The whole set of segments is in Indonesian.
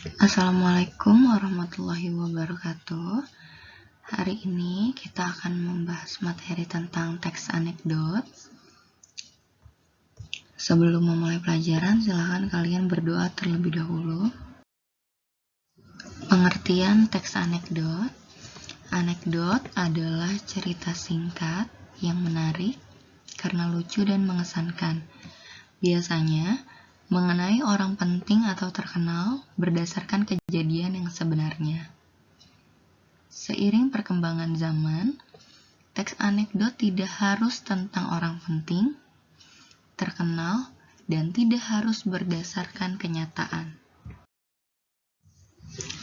Assalamualaikum warahmatullahi wabarakatuh. Hari ini kita akan membahas materi tentang teks anekdot. Sebelum memulai pelajaran, silakan kalian berdoa terlebih dahulu. Pengertian teks anekdot. Anekdot adalah cerita singkat yang menarik karena lucu dan mengesankan. Biasanya mengenai orang penting atau terkenal berdasarkan kejadian yang sebenarnya. Seiring perkembangan zaman, teks anekdot tidak harus tentang orang penting, terkenal, dan tidak harus berdasarkan kenyataan.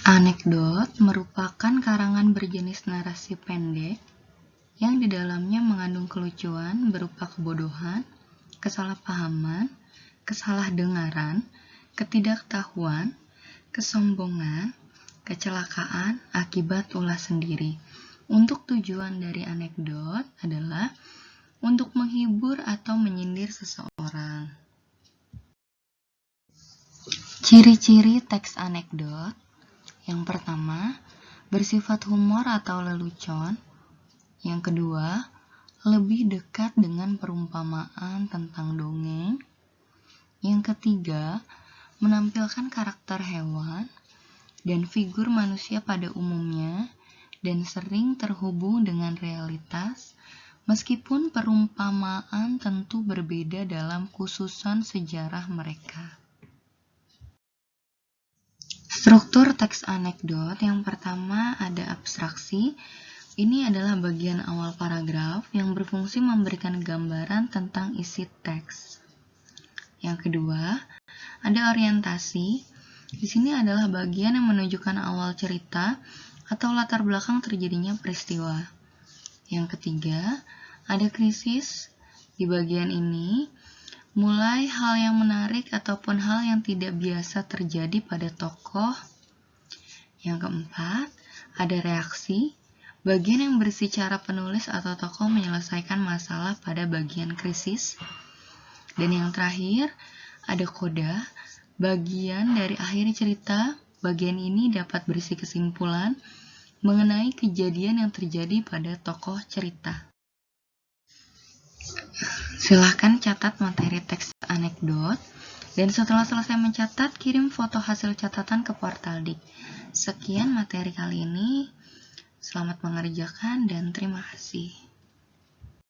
Anekdot merupakan karangan berjenis narasi pendek yang di dalamnya mengandung kelucuan berupa kebodohan, kesalahpahaman, kesalahdengaran, ketidaktahuan, kesombongan, kecelakaan akibat ulah sendiri. Untuk tujuan dari anekdot adalah untuk menghibur atau menyindir seseorang. Ciri-ciri teks anekdot. Yang pertama, bersifat humor atau lelucon. Yang kedua, lebih dekat dengan perumpamaan tentang dongeng. Yang ketiga, menampilkan karakter hewan dan figur manusia pada umumnya dan sering terhubung dengan realitas, meskipun perumpamaan tentu berbeda dalam khususan sejarah mereka. Struktur teks anekdot. Yang pertama ada abstraksi. Ini adalah bagian awal paragraf yang berfungsi memberikan gambaran tentang isi teks. Yang kedua, ada orientasi. Di sini adalah bagian yang menunjukkan awal cerita atau latar belakang terjadinya peristiwa. Yang ketiga, ada krisis. Di bagian ini, mulai hal yang menarik ataupun hal yang tidak biasa terjadi pada tokoh. Yang keempat, ada reaksi. Bagian yang berisi cara penulis atau tokoh menyelesaikan masalah pada bagian krisis. Dan yang terakhir, ada koda, bagian dari akhir cerita. Bagian ini dapat berisi kesimpulan mengenai kejadian yang terjadi pada tokoh cerita. Silahkan catat materi teks anekdot, dan setelah selesai mencatat, kirim foto hasil catatan ke portal Dik. Sekian materi kali ini, selamat mengerjakan dan terima kasih.